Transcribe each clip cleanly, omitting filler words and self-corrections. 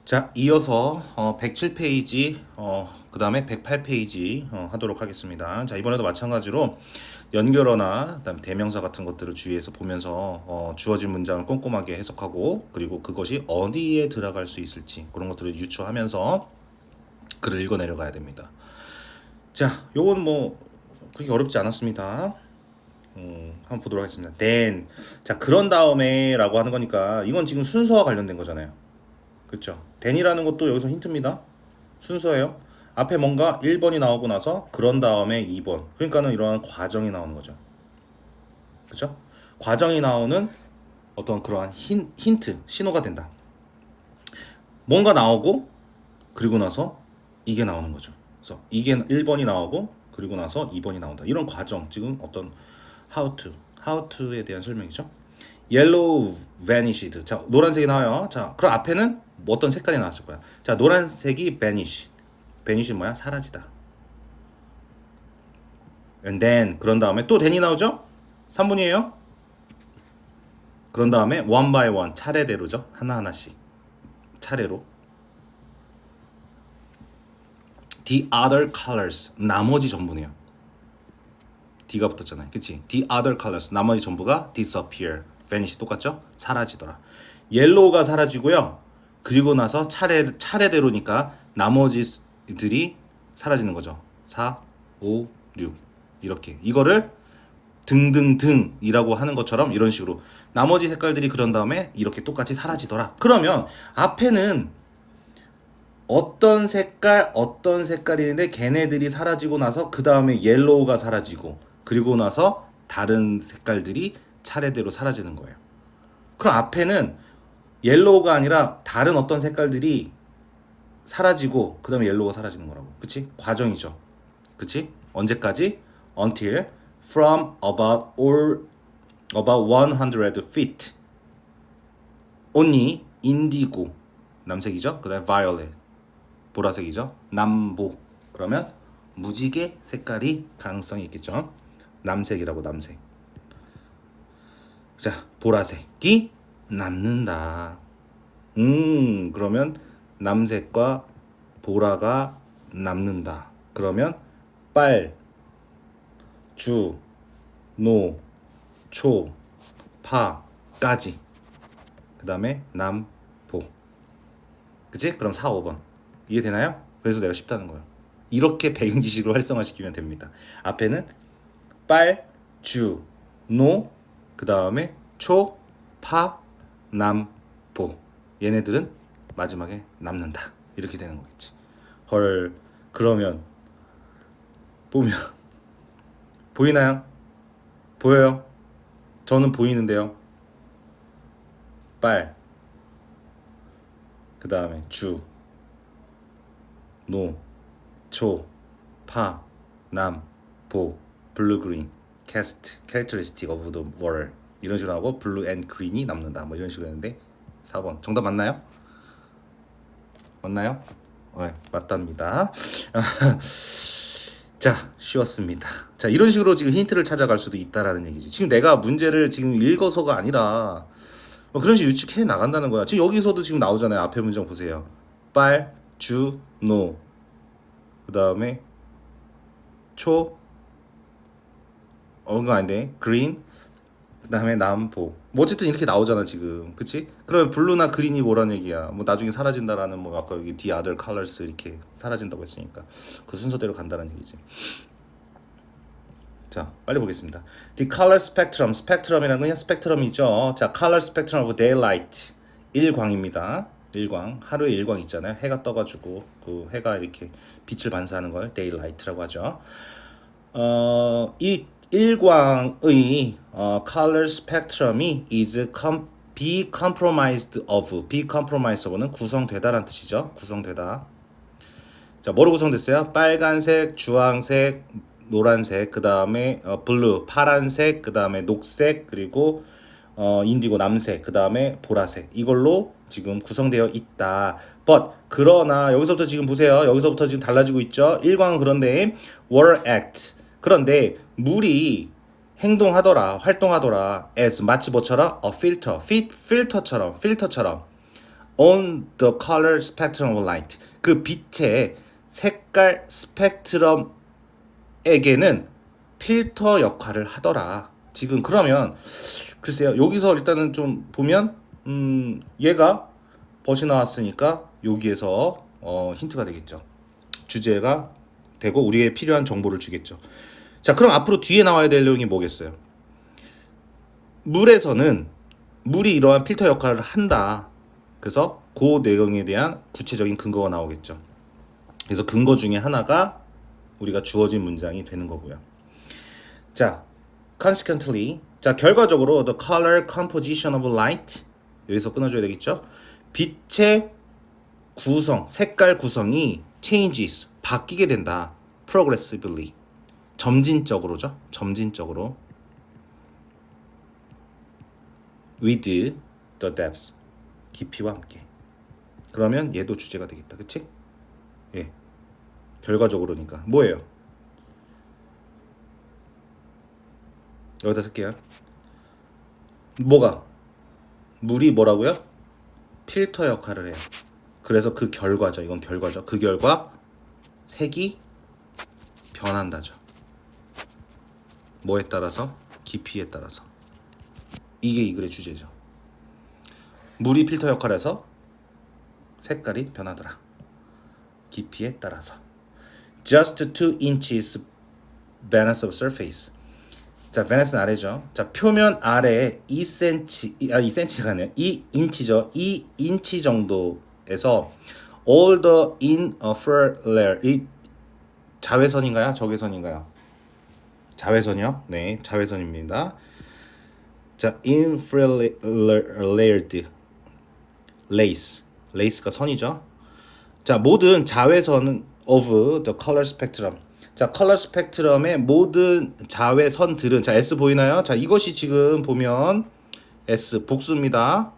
자, 이어서 107페이지, 그 다음에 108페이지 하도록 하겠습니다. 자, 이번에도 마찬가지로 연결어나 그다음에 대명사 같은 것들을 주의해서 보면서 주어진 문장을 꼼꼼하게 해석하고 그리고 그것이 어디에 들어갈 수 있을지 그런 것들을 유추하면서 글을 읽어 내려가야 됩니다. 자, 요건 뭐 그렇게 어렵지 않았습니다. 한번 보도록 하겠습니다. then, 자, 그런 다음에 라고 하는 거니까 이건 지금 순서와 관련된 거잖아요. 그렇죠? then이라는 것도 여기서 힌트입니다. 순서예요. 앞에 뭔가 1번이 나오고 나서 그런 다음에 2번. 그러니까는 이러한 과정이 나오는 거죠. 그렇죠? 과정이 나오는 어떤 그러한 힌트, 신호가 된다. 뭔가 나오고 그리고 나서 이게 나오는 거죠. 그래서 이게 1번이 나오고 그리고 나서 2번이 나온다. 이런 과정, 지금 어떤 how to에 대한 설명이죠. yellow vanished. 자, 노란색이 나와요. 자, 그럼 앞에는 뭐 어떤 색깔이 나왔을 거야. 자, 노란색이 vanish. vanish는 뭐야? 사라지다. and then, 그런 다음에 또 then이 나오죠? 3분이에요. 그런 다음에 one by one, 차례대로죠. 하나하나씩. 차례로. the other colors, 나머지 전부네요. D가 붙었잖아요. 그치? the other colors, 나머지 전부가 disappear. vanish 똑같죠? 사라지더라. 옐로우가 사라지고요. 그리고 나서 차례대로니까 나머지들이 사라지는 거죠. 4, 5, 6 이렇게. 이거를 등등등이라고 하는 것처럼 이런 식으로 나머지 색깔들이 그런 다음에 이렇게 똑같이 사라지더라. 그러면 앞에는 어떤 색깔인데 걔네들이 사라지고 나서 그 다음에 옐로우가 사라지고 그리고 나서 다른 색깔들이 차례대로 사라지는 거예요. 그럼 앞에는 옐로우가 아니라 다른 어떤 색깔들이 사라지고 그 다음에 옐로우가 사라지는 거라고. 그치? 과정이죠. 그치? 언제까지? Until from about 100 feet. only indigo 남색이죠. 그 다음에 violet 보라색이죠. 남보. 그러면 무지개 색깔이 가능성이 있겠죠. 남색이라고 남색. 자, 보라색이 남는다. 그러면 남색과 보라가 남는다. 그러면 빨, 주, 노, 초, 파까지. 그 다음에 남, 보. 그치? 그럼 4, 5번. 이해되나요? 그래서 내가 쉽다는 거예요. 이렇게 배경 지식을 활성화시키면 됩니다. 앞에는 빨, 주, 노, 그 다음에 초, 파, 남, 보. 얘네들은 마지막에 남는다. 이렇게 되는 거겠지. 헐, 그러면 보면 보이나요? 보여요? 저는 보이는데요. 빨, 그 다음에 주, 노, 초, 파, 남, 보, 블루, 그린, 캐스트, characteristic of the world 이런 식으로 하고 블루 앤 그린이 남는다. 뭐 이런 식으로 했는데 4번 정답 맞나요? 맞나요? 네, 맞답니다. 자, 쉬웠습니다. 자, 이런 식으로 지금 힌트를 찾아갈 수도 있다라는 얘기지. 지금 내가 문제를 지금 읽어서가 아니라 뭐 그런 식으로 유축해 나간다는 거야. 지금 여기서도 지금 나오잖아요. 앞에 문장 보세요. 빨, 주, 노. 그 다음에 초, 그거 아닌데 그린. 그 다음에 남, 보. 뭐 어쨌든 이렇게 나오잖아 지금. 그치? 그러면 블루나 그린이 뭐라는 얘기야. 뭐 나중에 사라진다라는 뭐 아까 여기 the other colors 이렇게 사라진다고 했으니까 그 순서대로 간다는 얘기지. 자, 빨리 보겠습니다. The color spectrum, 스펙트럼이라는 건 그냥 스펙트럼이죠. 자, color spectrum of daylight, 일광입니다. 일광, 하루에 일광 있잖아요. 해가 떠가지고 그 해가 이렇게 빛을 반사하는 걸 daylight라고 하죠. 이 일광의 color spectrum이 is be compromised of, be compromised of는 구성되다라는 뜻이죠. 구성되다. 자, 뭐로 구성됐어요? 빨간색, 주황색, 노란색, 그 다음에 블루, 파란색, 그 다음에 녹색, 그리고 인디고 남색, 그 다음에 보라색. 이걸로 지금 구성되어 있다. But 그러나 여기서부터 지금 보세요. 여기서부터 지금 달라지고 있죠. 일광은 그런데 were act. 그런데 물이 행동하더라, 활동하더라. as 마치 뭐처럼? a filter처럼 on the color spectrum of light. 그 빛의 색깔 스펙트럼에게는 필터 역할을 하더라. 지금 그러면 글쎄요. 여기서 일단은 좀 보면 얘가 벗이 나왔으니까 여기에서 힌트가 되겠죠. 주제가 되고 우리의 필요한 정보를 주겠죠. 자, 그럼 앞으로 뒤에 나와야 될 내용이 뭐겠어요? 물에서는 물이 이러한 필터 역할을 한다. 그래서 그 내용에 대한 구체적인 근거가 나오겠죠. 그래서 근거 중에 하나가 우리가 주어진 문장이 되는 거고요. 자, consequently, 자 결과적으로 the color composition of light 여기서 끊어줘야 되겠죠. 빛의 구성, 색깔 구성이 changes 바뀌게 된다. progressively 점진적으로죠. 점진적으로 with the depth 깊이와 함께. 그러면 얘도 주제가 되겠다. 그치? 예. 결과적으로니까 뭐예요? 여기다 쓸게요. 뭐가? 물이 뭐라고요? 필터 역할을 해요. 그래서 그 결과죠. 이건 결과죠. 그 결과 색이 변한다죠. 뭐에 따라서? 깊이에 따라서. 이게 이 글의 주제죠. 물이 필터 역할에서 색깔이 변하더라. 깊이에 따라서. Just 2 inches Venus of surface. 자, 베네스는 아래죠. 자, 표면 아래에 2cm, 2cm가 아니에요. 2인치죠. 2인치 정도에서 all the infrared layer. 이 자외선인가요? 적외선인가요? 자외선이요? 네, 자외선입니다. 자, infrared lace. 레이스가 선이죠. 자, 모든 자외선은 of the color spectrum. 자, 컬러 스펙트럼의 모든 자외선들은 자, S 보이나요? 자, 이것이 지금 보면 S 복수입니다.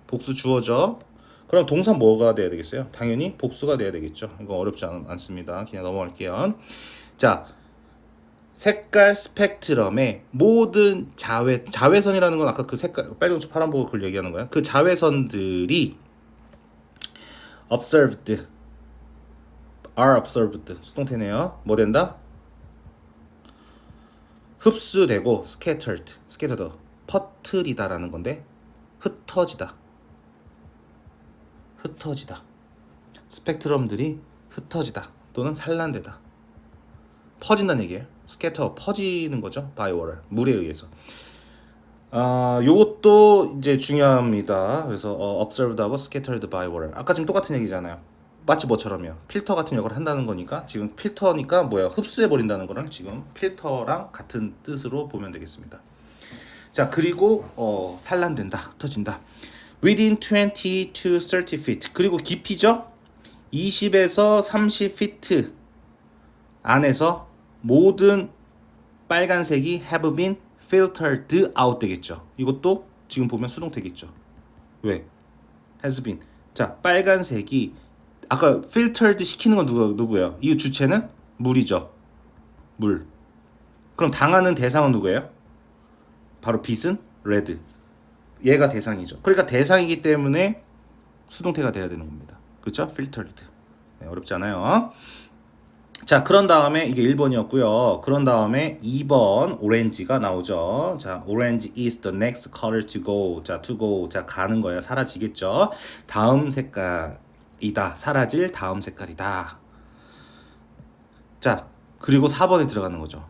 복수 주어죠. 그럼 동사 뭐가 돼야 되겠어요? 당연히 복수가 돼야 되겠죠. 이거 어렵지 않습니다. 그냥 넘어갈게요. 자, 색깔 스펙트럼의 모든 자외선이라는 건 아까 그 색깔 빨간색 파란색 그걸 얘기하는 거야. 그 자외선들이 observed are observed 수동태네요. 뭐 된다? 흡수되고 scattered 퍼뜨리다라는 건데 흩어지다. 스펙트럼들이 흩어지다 또는 산란되다. 퍼진다는 얘기예요. scatter 퍼지는 거죠. by water 물에 의해서. 요것도 이제 중요합니다. 그래서 observed하고 scattered by water. 아까 지금 똑같은 얘기잖아요. 마치 뭐처럼요. 필터 같은 역할을 한다는 거니까 지금 필터니까 뭐야 흡수해 버린다는 거랑 지금 필터랑 같은 뜻으로 보면 되겠습니다. 자, 그리고 산란된다, 흩어진다. within 20 to 30 feet. 그리고 깊이죠. 20에서 30 feet 안에서 모든 빨간색이 have been filtered out 되겠죠. 이것도 지금 보면 수동태겠죠. 왜? has been. 자, 빨간색이 아까 filtered 시키는 건 누구예요? 이 주체는 물이죠. 물. 그럼 당하는 대상은 누구예요? 바로 빛은 red. 얘가 대상이죠. 그러니까 대상이기 때문에 수동태가 돼야 되는 겁니다. 그렇죠? filtered. 네, 어렵지 않아요. 자, 그런 다음에 이게 1번이었고요. 그런 다음에 2번 오렌지가 나오죠. 자, orange is the next color to go. 자, to go. 자, 가는 거예요. 사라지겠죠. 다음 색깔이다. 사라질 다음 색깔이다. 자, 그리고 4번에 들어가는 거죠.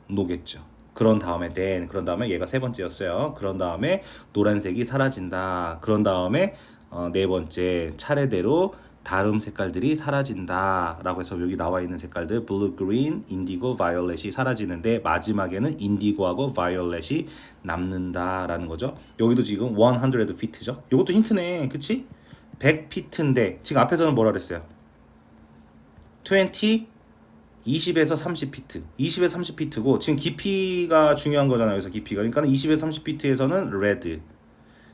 노겠죠. 그런 다음에 then, 그런 다음에 얘가 세 번째였어요. 그런 다음에 노란색이 사라진다. 그런 다음에 네 번째 차례대로 다른 색깔들이 사라진다 라고 해서 여기 나와 있는 색깔들 blue, green, indigo, violet이 사라지는데 마지막에는 인디고하고 violet이 남는다 라는 거죠. 여기도 지금 100 feet죠. 이것도 힌트네. 그치? 100feet인데 지금 앞에서는 뭐라 그랬어요? 20에서 30feet. 20에서 30feet고 지금 깊이가 중요한 거잖아요. 그래서 깊이가. 그러니까 20에서 30feet에서는 red.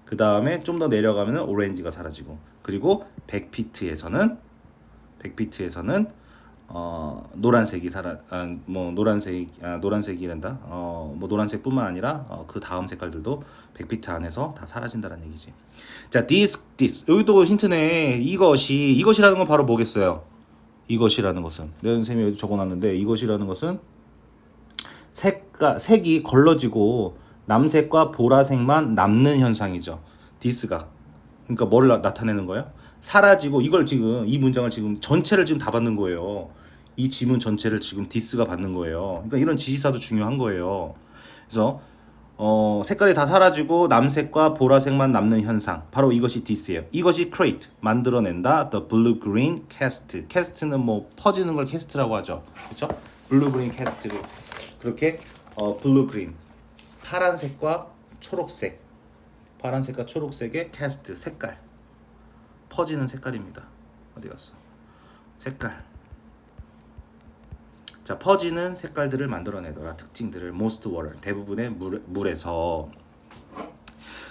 그 다음에 좀 더 내려가면 오렌지가 사라지고 그리고 100feet에서는 노란색이 노란색이란다. 뭐 노란색뿐만 아니라 그 다음 색깔들도 100피트 안에서 다 사라진다는 얘기지. 자, this 여기도 힌트네. 이것이라는 건 바로 뭐겠어요? 이것이라는 것은 내가 선생님이 여기 적어놨는데 이것이라는 것은 색이 걸러지고 남색과 보라색만 남는 현상이죠. this가 그러니까 뭘 나타내는 거예요? 사라지고 이걸 지금 이 문장을 지금 전체를 지금 다 받는 거예요. 이 지문 전체를 지금 this가 받는 거예요. 그러니까 이런 지시사도 중요한 거예요. 그래서 색깔이 다 사라지고 남색과 보라색만 남는 현상 바로 이것이 this예요. 이것이 create 만들어낸다 the blue green cast. cast는 뭐 퍼지는 걸 cast라고 하죠. 그렇죠? blue green cast를 그렇게 blue green 파란색과 초록색의 cast 색깔 퍼지는 색깔입니다. 어디 갔어? 색깔. 자, 퍼지는 색깔들을 만들어내더라. 특징들을 most water 대부분의 물에서.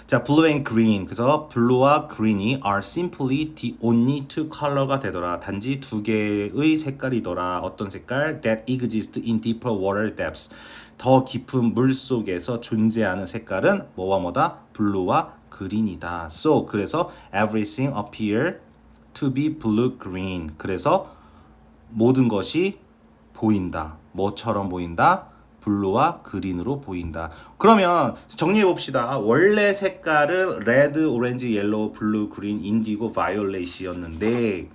자, blue and green 그래서 blue와 green이 are simply the only two color가 되더라. 단지 두 개의 색깔이더라. 어떤 색깔? that exist in deeper water depths. 더 깊은 물 속에서 존재하는 색깔은 뭐와 뭐다? blue와 green이다. So 그래서 everything appear to be blue green. 그래서 모든 것이 보인다. 뭐처럼 보인다? 블루와 그린으로 보인다. 그러면 정리해 봅시다. 원래 색깔은 레드, 오렌지, 옐로우, 블루, 그린, 인디고, 바이올렛이었는데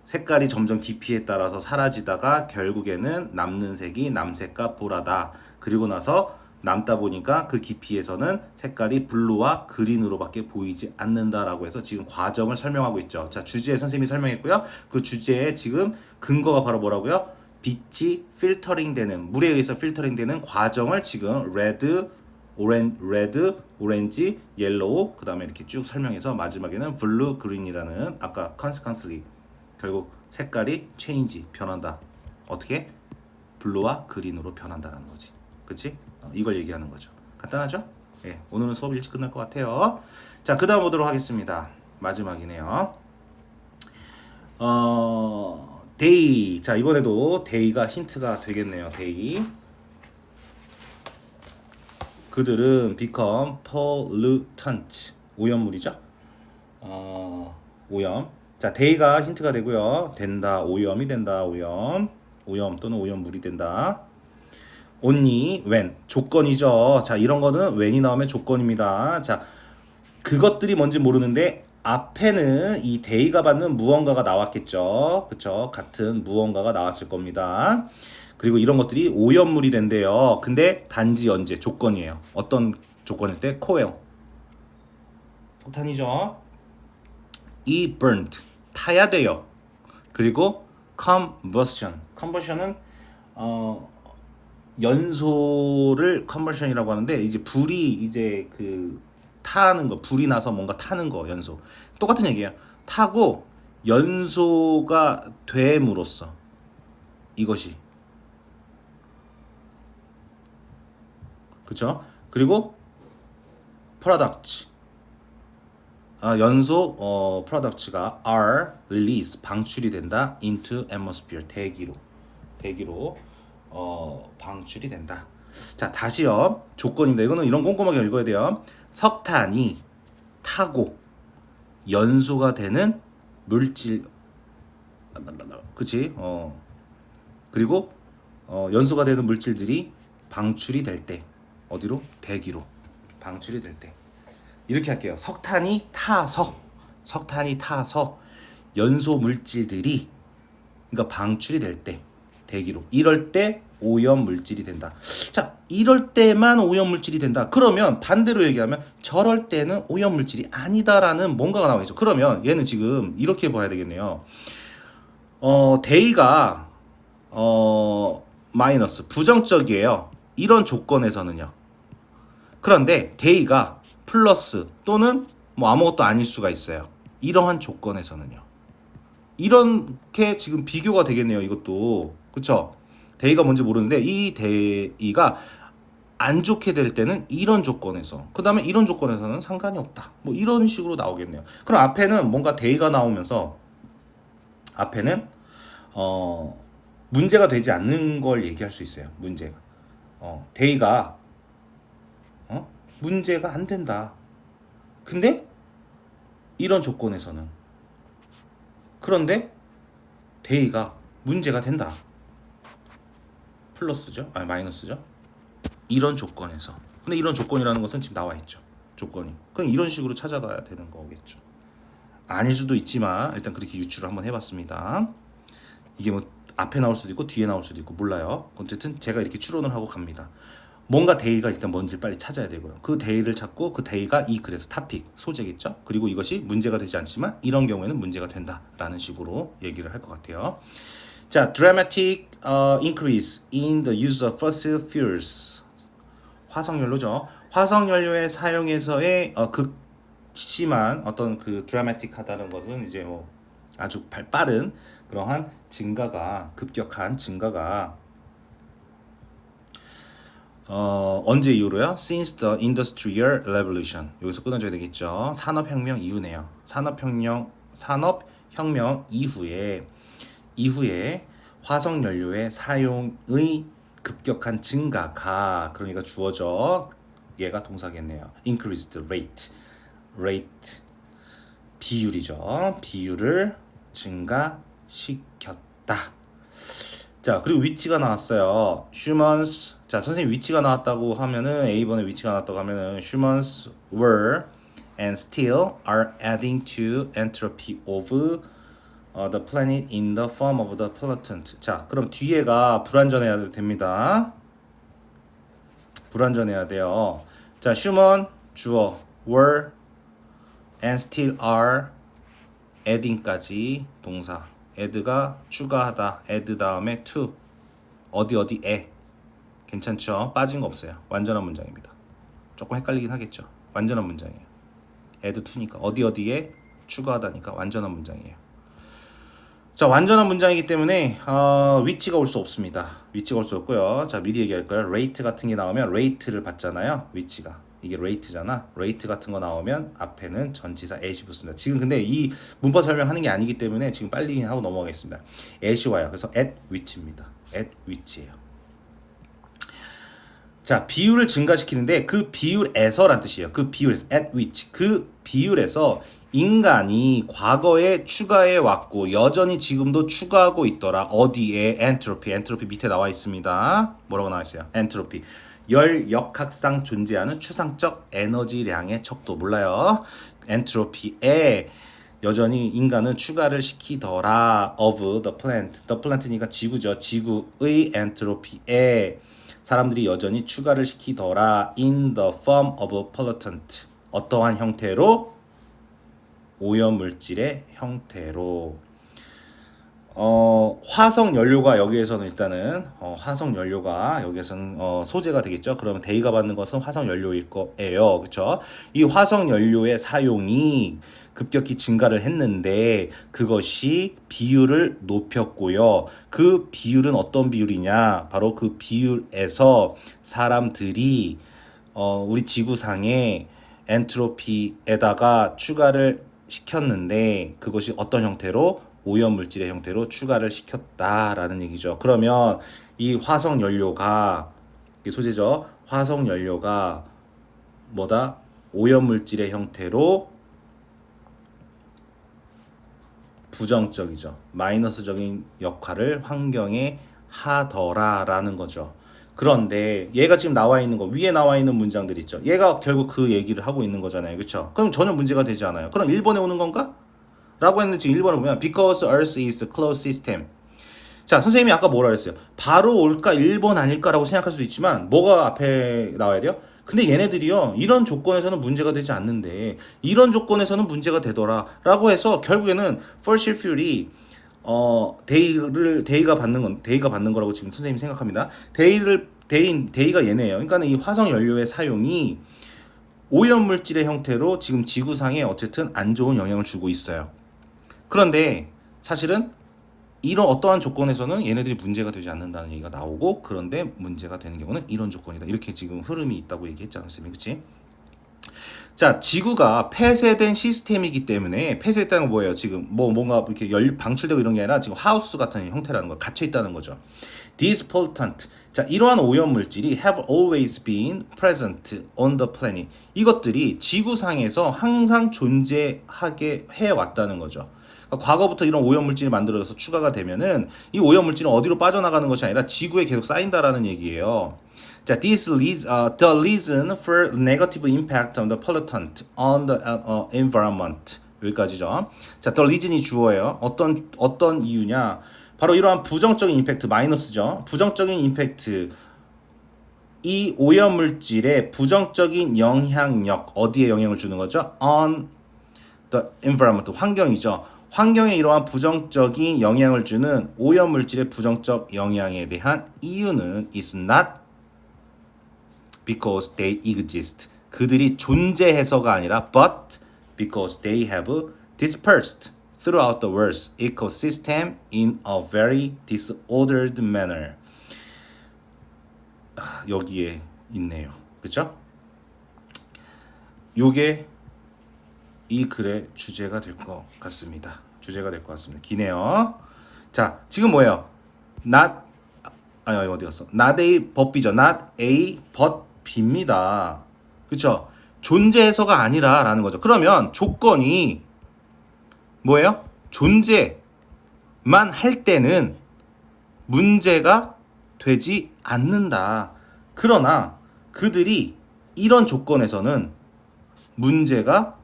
색깔이 점점 깊이에 따라서 사라지다가 결국에는 남는 색이 남색과 보라다. 그리고 나서 남다 보니까 그 깊이에서는 색깔이 블루와 그린으로밖에 보이지 않는다라고 해서 지금 과정을 설명하고 있죠. 자, 주제에 선생님이 설명했고요. 그 주제에 지금 근거가 바로 뭐라고요? 빛이 필터링 되는 물에 의해서 필터링 되는 과정을 지금 레드, 오렌지, 옐로우 그다음에 이렇게 쭉 설명해서 마지막에는 블루, 그린이라는 아까 consequently 결국 색깔이 change 변한다. 어떻게? 블루와 그린으로 변한다라는 거지. 그치? 이걸 얘기하는 거죠. 간단하죠? 예, 오늘은 수업 일찍 끝날 것 같아요. 자, 그 다음 보도록 하겠습니다. 마지막이네요. 데이. 자, 이번에도 데이가 힌트가 되겠네요. 데이. 그들은 become pollutant. 오염물이죠. 오염. 자, 데이가 힌트가 되고요. 된다. 오염이 된다. 오염 또는 오염물이 된다. only when 조건이죠. 자, 이런 거는 when이 나오면 조건입니다. 자, 그것들이 뭔지 모르는데 앞에는 이 데이가 받는 무언가가 나왔겠죠. 그쵸? 같은 무언가가 나왔을 겁니다. 그리고 이런 것들이 오염물이 된대요. 근데 단지 언제? 조건이에요. 어떤 조건일 때? 코엘. 석탄이죠. 이 burnt. 타야 돼요. 그리고 combustion은 연소를 컨버션이라고 하는데 이제 불이 이제 그 타는 거 불이 나서 뭔가 타는 거 연소 똑같은 얘기예요. 타고 연소가 됨으로써 이것이 그렇죠? 그리고 products 연소 products가 are released 방출이 된다 into atmosphere 대기로 방출이 된다. 자, 다시요. 조건입니다. 이거는 이런 꼼꼼하게 읽어야 돼요. 석탄이 타고 연소가 되는 물질 그치? 그리고 연소가 되는 물질들이 방출이 될 때 어디로? 대기로 방출이 될 때 이렇게 할게요. 석탄이 타서 연소 물질들이 그러니까 방출이 될 때 대기로 이럴 때 오염 물질이 된다. 자, 이럴 때만 오염 물질이 된다. 그러면 반대로 얘기하면 저럴 때는 오염 물질이 아니다라는 뭔가가 나오겠죠. 그러면 얘는 지금 이렇게 봐야 되겠네요. 데이가 마이너스 부정적이에요. 이런 조건에서는요. 그런데 데이가 플러스 또는 뭐 아무것도 아닐 수가 있어요. 이러한 조건에서는요. 이렇게 지금 비교가 되겠네요. 이것도 그쵸? 데이가 뭔지 모르는데 이 데이가 안 좋게 될 때는 이런 조건에서 그 다음에 이런 조건에서는 상관이 없다. 뭐 이런 식으로 나오겠네요. 그럼 앞에는 뭔가 데이가 나오면서 앞에는 문제가 되지 않는 걸 얘기할 수 있어요. 문제가. 데이가 문제가 안 된다. 근데 이런 조건에서는 그런데 데이가 문제가 된다. 플러스죠? 아니 마이너스죠? 이런 조건에서. 근데 이런 조건이라는 것은 지금 나와 있죠. 조건이. 그럼 이런 식으로 찾아가야 되는 거겠죠. 아닐 수도 있지만 일단 그렇게 유추를 한번 해봤습니다. 이게 뭐 앞에 나올 수도 있고 뒤에 나올 수도 있고 몰라요. 어쨌든 제가 이렇게 추론을 하고 갑니다. 뭔가 데이가 일단 뭔지를 빨리 찾아야 되고요. 그 데이를 찾고 그 데이가 이 글에서 타픽, 소재겠죠. 그리고 이것이 문제가 되지 않지만 이런 경우에는 문제가 된다라는 식으로 얘기를 할 것 같아요. 자, dramatic increase in the use of fossil fuels. 화석연료죠. 화석연료의 사용에서의 극심한 어떤 그 드라마틱하다는 것은 이제 뭐 아주 빠른 그러한 증가가 급격한 증가가 언제 이후로요? Since the Industrial Revolution. 여기서 끊어줘야 되겠죠. 산업혁명 이후네요. 산업혁명 이후에 화석연료의 사용의 급격한 증가가 그러니까 주어져 얘가 동사겠네요. Increased rate 비율이죠. 비율을 증가시켰다. 자, 그리고 위치가 나왔어요. humans. 자, 선생님 위치가 나왔다고 하면은 A번에 위치가 나왔다고 하면은 humans were and still are adding to entropy of the planet in the form of the pollutant. 자, 그럼 뒤에가 불완전해야 됩니다. 불완전해야 돼요. 자, human 주어 were and still are adding까지 동사. add가 추가하다. add 다음에 to 어디에 괜찮죠? 빠진 거 없어요. 완전한 문장입니다. 조금 헷갈리긴 하겠죠. 완전한 문장이에요. add to니까 어디에 추가하다니까 완전한 문장이에요. 자, 완전한 문장이기 때문에 위치가 올 수 없습니다. 위치가 올 수 없고요. 자, 미리 얘기할 거예요. rate 같은 게 나오면 rate를 받잖아요. 위치가. 이게 rate잖아. rate 같은 거 나오면 앞에는 전치사 at이 붙습니다. 지금 근데 이 문법 설명하는 게 아니기 때문에 지금 빨리 하고 넘어가겠습니다. at이 와요. 그래서 at which입니다. at which예요. 자, 비율을 증가시키는데 그 비율에서란 뜻이에요. 그 비율에서 at which 그 비율에서 인간이 과거에 추가해 왔고 여전히 지금도 추가하고 있더라. 어디에? 엔트로피 밑에 나와 있습니다. 뭐라고 나와 있어요? 엔트로피. 열 역학상 존재하는 추상적 에너지량의 척도 몰라요. 엔트로피에 여전히 인간은 추가를 시키더라. of the plant니까 지구죠. 지구의 엔트로피에 사람들이 여전히 추가를 시키더라. in the form of pollutant. 어떠한 형태로? 오염물질의 형태로. 화석 연료가 여기에서는 일단은 화석 연료가 여기에서는 소재가 되겠죠. 그러면 데이가 받는 것은 화석 연료일 거예요. 그렇죠? 이 화석 연료의 사용이 급격히 증가를 했는데 그것이 비율을 높였고요. 그 비율은 어떤 비율이냐? 바로 그 비율에서 사람들이 우리 지구상의 엔트로피에다가 추가를 시켰는데 그것이 어떤 형태로? 오염물질의 형태로 추가를 시켰다라는 얘기죠. 그러면 이 화석연료가 이 소재죠. 화석연료가 뭐다? 오염물질의 형태로 부정적이죠. 마이너스적인 역할을 환경에 하더라라는 거죠. 그런데 얘가 지금 나와 있는 거 위에 나와 있는 문장들 있죠. 얘가 결국 그 얘기를 하고 있는 거잖아요. 그렇죠? 그럼 전혀 문제가 되지 않아요. 그럼 1번에 오는 건가? 라고 했는데 지금 1번을 보면 because Earth is a closed system. 자, 선생님이 아까 뭐라 그랬어요? 바로 올까 1번 아닐까라고 생각할 수도 있지만 뭐가 앞에 나와야 돼요? 근데 얘네들이요. 이런 조건에서는 문제가 되지 않는데 이런 조건에서는 문제가 되더라 라고 해서 결국에는 fossil fuel이 데이가 받는 거라고 지금 선생님이 생각합니다. 데이가 얘네예요. 그러니까 이 화석 연료의 사용이 오염물질의 형태로 지금 지구상에 어쨌든 안 좋은 영향을 주고 있어요. 그런데 사실은 이런 어떠한 조건에서는 얘네들이 문제가 되지 않는다는 얘기가 나오고 그런데 문제가 되는 경우는 이런 조건이다. 이렇게 지금 흐름이 있다고 얘기했잖아요, 선생님. 그치? 자, 지구가 폐쇄된 시스템이기 때문에 폐쇄했다는 건 뭐예요? 지금 뭔가 이렇게 방출되고 이런 게 아니라 지금 하우스 같은 형태라는 거 갇혀 있다는 거죠. These pollutant. 자, 이러한 오염 물질이 have always been present on the planet. 이것들이 지구상에서 항상 존재하게 해 왔다는 거죠. 그러니까 과거부터 이런 오염 물질이 만들어져서 추가가 되면은 이 오염 물질은 어디로 빠져나가는 것이 아니라 지구에 계속 쌓인다라는 얘기예요. 자, the reason for negative impact on the pollutant on the environment. 여기까지죠. 자, the reason이 주어예요. 어떤 이유냐? 바로 이러한 부정적인 임팩트 마이너스죠. 부정적인 임팩트 이 오염 물질의 부정적인 영향력 어디에 영향을 주는 거죠? On the environment 환경이죠. 환경에 이러한 부정적인 영향을 주는 오염 물질의 부정적 영향에 대한 이유는 is not because they exist. 그들이 존재해서가 아니라 but because they have dispersed throughout the world's ecosystem in a very disordered manner. 여기에 있네요. 그렇죠? 요게 이 글의 주제가 될 것 같습니다. 주제가 될 것 같습니다. 기네요. 자, 지금 뭐예요? 어디 갔어? Not a but not a but B입니다. 그쵸? 존재해서가 아니라라는 거죠. 그러면 조건이 뭐예요? 존재만 할 때는 문제가 되지 않는다. 그러나 그들이 이런 조건에서는 문제가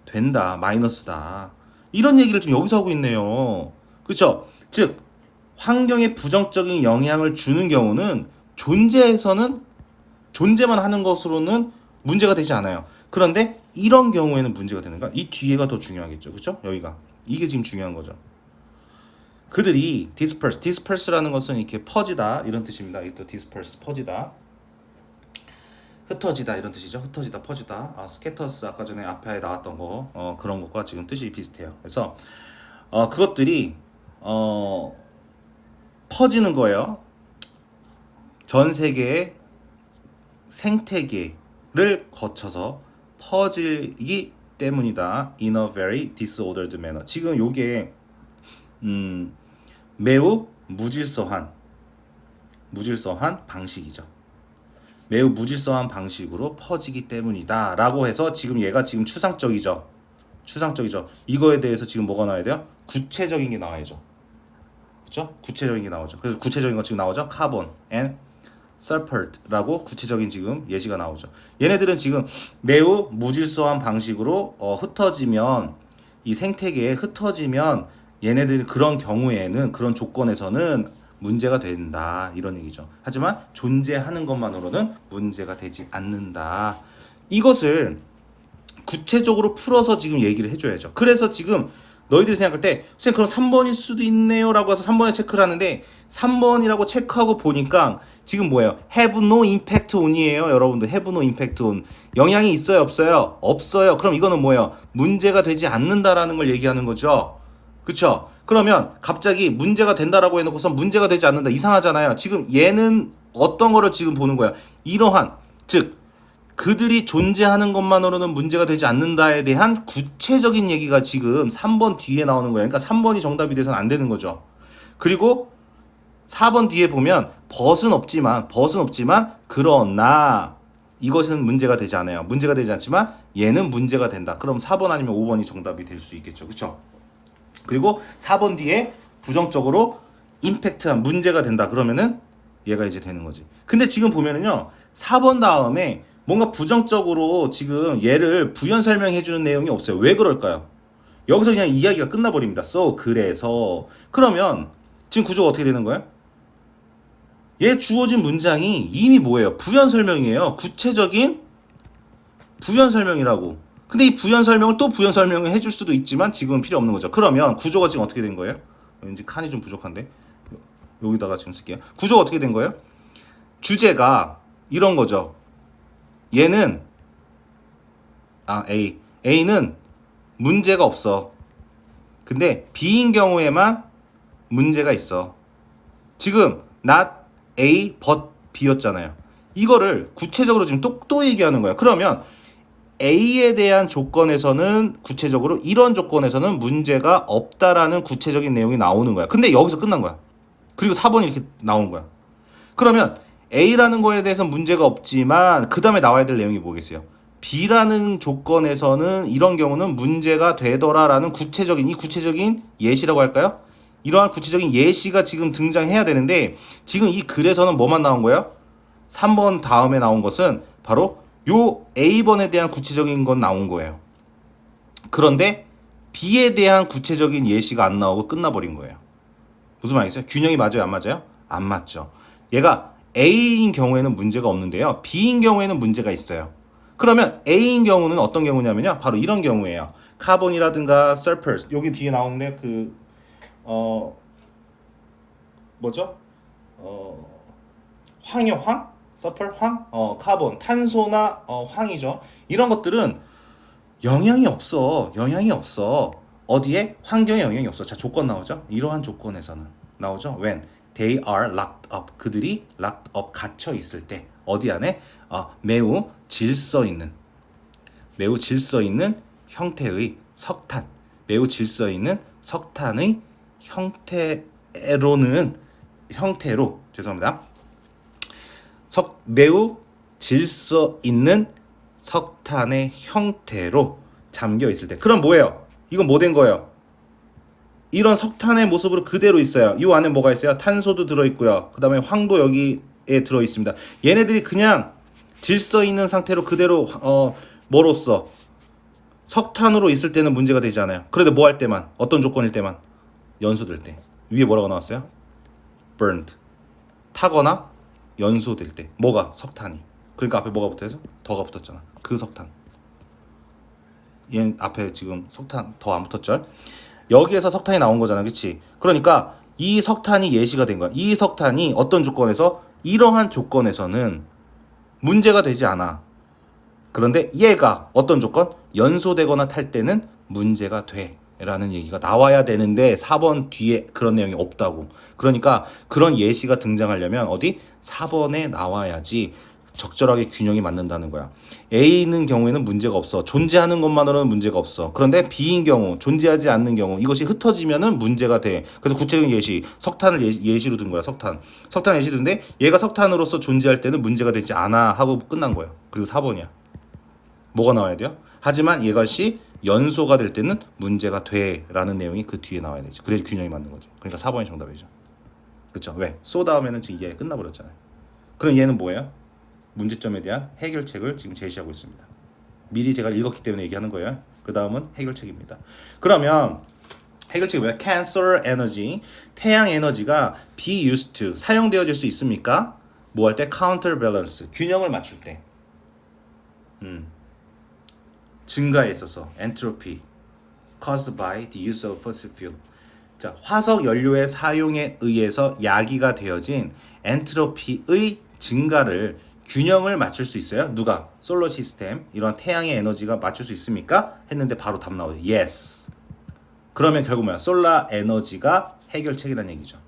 된다. 마이너스다. 이런 얘기를 지금 여기서 하고 있네요. 그쵸? 즉 환경에 부정적인 영향을 주는 경우는 존재만 하는 것으로는 문제가 되지 않아요. 그런데 이런 경우에는 문제가 되는가? 이 뒤에가 더 중요하겠죠. 그렇죠? 여기가. 이게 지금 중요한 거죠. 그들이 disperse라는 것은 이렇게 퍼지다 이런 뜻입니다. 이또 disperse 퍼지다. 흩어지다 이런 뜻이죠. 흩어지다, 퍼지다. scatters 아까 전에 앞에 나왔던 거 그런 것과 지금 뜻이 비슷해요. 그래서 그것들이 퍼지는 거예요. 전 세계의 생태계를 거쳐서 퍼지기 때문이다. In a very disordered manner. 지금 요게 매우 무질서한 방식이죠. 매우 무질서한 방식으로 퍼지기 때문이다 라고 해서 지금 얘가 지금 추상적이죠. 이거에 대해서 지금 뭐가 나와야 돼요? 구체적인 게 나와야죠. 그렇죠? 구체적인 게 나오죠. 그래서 구체적인 거 지금 나오죠. 카본 and sulfur라고 구체적인 지금 예시가 나오죠. 얘네들은 지금 매우 무질서한 방식으로 흩어지면 이 생태계에 흩어지면 얘네들 그런 경우에는 그런 조건에서는 문제가 된다 이런 얘기죠. 하지만 존재하는 것만으로는 문제가 되지 않는다. 이것을 구체적으로 풀어서 지금 얘기를 해줘야죠. 그래서 지금 너희들이 생각할 때 선생님 그럼 3번일 수도 있네요 라고 해서 3번에 체크를 하는데 3번이라고 체크하고 보니까 지금 뭐예요? have no impact on이에요. 여러분들 have no impact on. 영향이 있어요? 없어요? 없어요. 그럼 이거는 뭐예요? 문제가 되지 않는다라는 걸 얘기하는 거죠. 그쵸? 그러면 갑자기 문제가 된다라고 해놓고서 문제가 되지 않는다. 이상하잖아요. 지금 얘는 어떤 거를 지금 보는 거야? 이러한 즉 그들이 존재하는 것만으로는 문제가 되지 않는다에 대한 구체적인 얘기가 지금 3번 뒤에 나오는 거예요. 그러니까 3번이 정답이 돼서는 안 되는 거죠. 그리고 4번 뒤에 보면 벗은 없지만 그러나 이것은 문제가 되지 않아요. 문제가 되지 않지만 얘는 문제가 된다. 그럼 4번 아니면 5번이 정답이 될 수 있겠죠. 그렇죠? 그리고 4번 뒤에 부정적으로 임팩트한 문제가 된다. 그러면은 얘가 이제 되는 거지. 근데 지금 보면은요. 4번 다음에 뭔가 부정적으로 지금 얘를 부연 설명해 주는 내용이 없어요. 왜 그럴까요? 여기서 그냥 이야기가 끝나버립니다. 그래서 그러면 지금 구조가 어떻게 되는 거예요? 얘 주어진 문장이 이미 뭐예요? 부연 설명이에요. 구체적인 부연 설명이라고. 근데 이 부연 설명을 또 부연 설명을 해줄 수도 있지만 지금은 필요 없는 거죠. 그러면 구조가 지금 어떻게 된 거예요? 왠지 칸이 좀 부족한데 여기다가 지금 쓸게요. 구조가 어떻게 된 거예요? 주제가 이런 거죠. 얘는 A는 문제가 없어. 근데 B인 경우에만 문제가 있어. 지금 not A but B였잖아요. 이거를 구체적으로 지금 또 얘기하는 거야. 그러면 A에 대한 조건에서는 구체적으로 이런 조건에서는 문제가 없다라는 구체적인 내용이 나오는 거야. 근데 여기서 끝난 거야. 그리고 4번이 이렇게 나오는 거야. 그러면 A라는 거에 대해서 문제가 없지만 그 다음에 나와야 될 내용이 뭐겠어요? B라는 조건에서는 이런 경우는 문제가 되더라라는 구체적인 예시라고 할까요? 이러한 구체적인 예시가 지금 등장해야 되는데 지금 이 글에서는 뭐만 나온 거예요? 3번 다음에 나온 것은 바로 요 A번에 대한 구체적인 건 나온 거예요. 그런데 B에 대한 구체적인 예시가 안 나오고 끝나버린 거예요. 무슨 말이겠어요? 균형이 맞아요? 안 맞아요? 안 맞죠. 얘가 A인 경우에는 문제가 없는데요. B인 경우에는 문제가 있어요. 그러면 A인 경우는 어떤 경우냐면요. 바로 이런 경우예요. 카본이라든가 서펄 여기 뒤에 나오는데 뭐죠? 황이요, 황? 서펄, 황? 카본, 탄소나 황이죠. 이런 것들은 영향이 없어. 영향이 없어. 어디에? 환경에 영향이 없어. 자, 조건 나오죠? 이러한 조건에서는 나오죠? When they are locked up. 그들이 locked up, 갇혀 있을 때. 어디 안에? 매우 질서 있는 형태의 석탄. 매우 질서 있는 석탄의 형태로 죄송합니다. 매우 질서 있는 석탄의 형태로 잠겨 있을 때. 그럼 뭐예요? 이건 뭐 된 거예요? 이런 석탄의 모습으로 그대로 있어요. 이 안에 뭐가 있어요? 탄소도 들어있고요. 그 다음에 황도 여기에 들어있습니다. 얘네들이 그냥 질서 있는 상태로 그대로 뭐로써 석탄으로 있을 때는 문제가 되지 않아요. 그래도 뭐 할 때만, 어떤 조건일 때만, 연소될 때. 위에 뭐라고 나왔어요? burned. 타거나 연소될 때. 뭐가? 석탄이. 그러니까 앞에 뭐가 붙어서? 더가 붙었잖아. 그 석탄. 얘 앞에 지금 석탄 더 안 붙었죠? 여기에서 석탄이 나온 거잖아. 그치? 그러니까 이 석탄이 예시가 된 거야. 이 석탄이 어떤 조건에서? 이러한 조건에서는 문제가 되지 않아. 그런데 얘가 어떤 조건? 연소되거나 탈 때는 문제가 돼 라는 얘기가 나와야 되는데 4번 뒤에 그런 내용이 없다고. 그러니까 그런 예시가 등장하려면 어디? 4번에 나와야지 적절하게 균형이 맞는다는 거야. A는 경우에는 문제가 없어. 존재하는 것만으로는 문제가 없어. 그런데 B인 경우, 존재하지 않는 경우 이것이 흩어지면은 문제가 돼. 그래서 구체적인 예시, 석탄을 예시로 든 거야. 석탄 예시 드는데 얘가 석탄으로서 존재할 때는 문제가 되지 않아 하고 끝난 거야. 그리고 4번이야. 뭐가 나와야 돼요? 하지만 이것이 연소가 될 때는 문제가 돼 라는 내용이 그 뒤에 나와야 되지. 그래야 균형이 맞는 거지. 그러니까 4번이 정답이죠. 그렇죠? 왜? 소 다음에는 지금 이게 끝나버렸잖아요. 그럼 얘는 뭐예요? 문제점에 대한 해결책을 지금 제시하고 있습니다. 미리 제가 읽었기 때문에 얘기하는 거예요. 그 다음은 해결책입니다. 그러면 해결책이 뭐야? Can solar energy, 태양 에너지가 be used to, 사용되어질 수 있습니까? 뭐 할 때? counterbalance, 균형을 맞출 때. 증가에 있어서 entropy caused by the use of fossil fuel. 자, 화석 연료의 사용에 의해서 야기가 되어진 엔트로피의 증가를 균형을 맞출 수 있어요? 누가? 솔러 시스템, 이런 태양의 에너지가 맞출 수 있습니까? 했는데 바로 답 나오죠. Yes. 그러면 결국 뭐야? 솔라 에너지가 해결책이라는 얘기죠.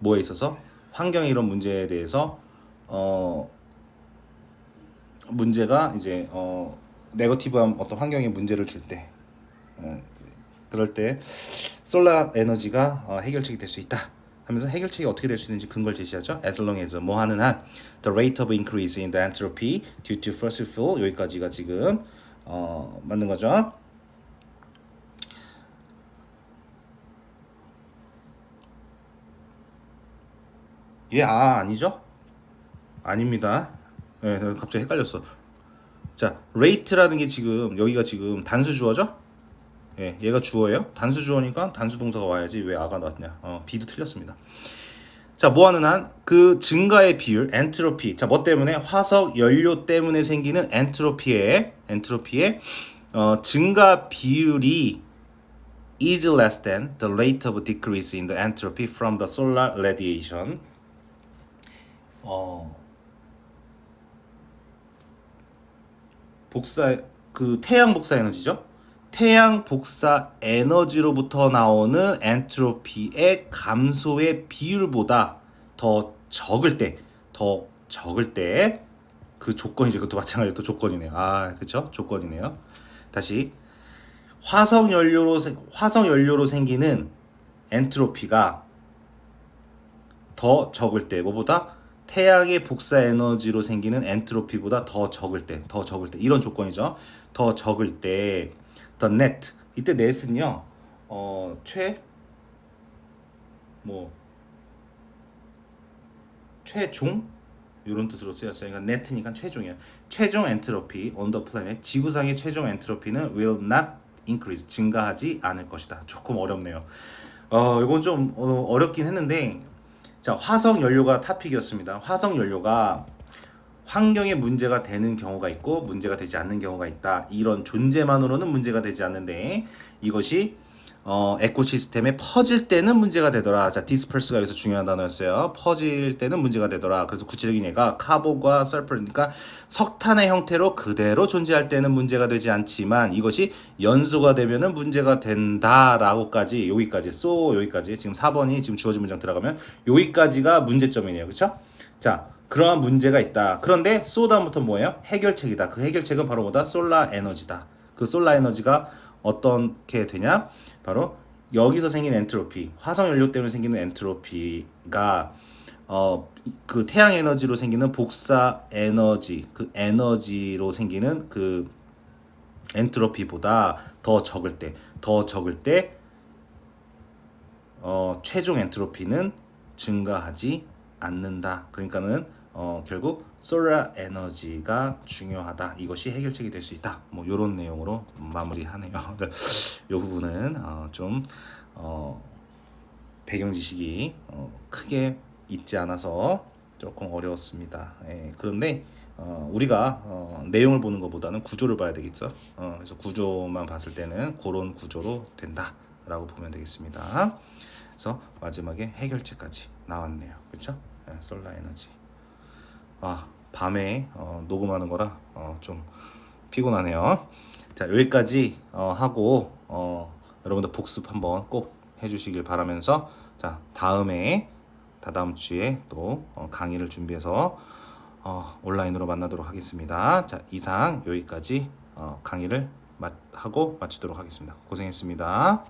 뭐에 있어서? 환경의 이런 문제에 대해서 문제가 이제 네거티브한 어떤 환경에 문제를 줄 때, 그럴 때 솔라 에너지가 해결책이 될 수 있다 하면서 해결책이 어떻게 될 수 있는지 근거를 제시하죠. As long as 뭐 하는 한 the rate of increase in the entropy due to fossil fuel, 여기까지가 지금 맞는 거죠. 아니죠? 아닙니다. 네, 갑자기 헷갈렸어. 자, rate라는 게 지금 여기가 지금 단수 주어죠? 예, 얘가 주어예요. 단수 주어니까 단수 동사가 와야지 왜 아가 나왔냐? B도 틀렸습니다. 자, 뭐 하는 한 그 증가의 비율, 엔트로피. 자, 뭐 때문에? 화석 연료 때문에 생기는 엔트로피의 증가 비율이 is less than the rate of decrease in the entropy from the solar radiation. 태양 복사 에너지죠. 태양 복사 에너지로부터 나오는 엔트로피의 감소의 비율보다 더 적을 때 그 조건이죠. 그것도 마찬가지로 또 조건이네요. 아, 그쵸? 조건이네요. 다시 화석 연료로 생기는 엔트로피가 더 적을 때 뭐보다 태양의 복사 에너지로 생기는 엔트로피보다 더 적을 때 이런 조건이죠. 더 적을 때 the net 이때 net은요 최 뭐 최종 이런 뜻으로 쓰였어요. 그러니까 net니까 최종이야. 최종 엔트로피 on the planet 지구상의 최종 엔트로피는 will not increase 증가하지 않을 것이다. 조금 어렵네요. 이건 좀 어렵긴 했는데 자 화석 연료가 타픽이었습니다. 화석 연료가 환경에 문제가 되는 경우가 있고 문제가 되지 않는 경우가 있다. 이런 존재만으로는 문제가 되지 않는데 이것이 에코시스템에 퍼질 때는 문제가 되더라. 자, 디스퍼스가 여기서 중요한 단어였어요. 퍼질 때는 문제가 되더라. 그래서 구체적인 예가 카본과 설퍼니까 석탄의 형태로 그대로 존재할 때는 문제가 되지 않지만 이것이 연소가 되면은 문제가 된다라고까지 여기까지 여기까지 지금 4번이 지금 주어진 문장 들어가면 여기까지가 문제점이네요. 그렇죠? 자, 그러한 문제가 있다. 그런데 다음부터 뭐예요? 해결책이다. 그 해결책은 바로 뭐다? 솔라 에너지다. 그 솔라 에너지가 어떻게 되냐? 바로 여기서 생긴 엔트로피, 화석 연료 때문에 생기는 엔트로피가 그 태양 에너지로 생기는 복사 에너지, 그 에너지로 생기는 그 엔트로피보다 더 적을 때 최종 엔트로피는 증가하지 않는다. 그러니까는 결국 솔라 에너지가 중요하다. 이것이 해결책이 될 수 있다. 뭐 이런 내용으로 마무리하네요. 이 부분은 좀 배경 지식이 크게 있지 않아서 조금 어려웠습니다. 예, 그런데 우리가 내용을 보는 것보다는 구조를 봐야 되겠죠. 그래서 구조만 봤을 때는 그런 구조로 된다라고 보면 되겠습니다. 그래서 마지막에 해결책까지 나왔네요. 그렇죠? 예, 솔라 에너지. 밤에 녹음하는 거라 좀 피곤하네요. 자, 여기까지 하고 여러분들 복습 한번 꼭 해주시길 바라면서 자, 다다음 주에 또 강의를 준비해서 온라인으로 만나도록 하겠습니다. 자, 이상 여기까지 강의를 하고 마치도록 하겠습니다. 고생했습니다.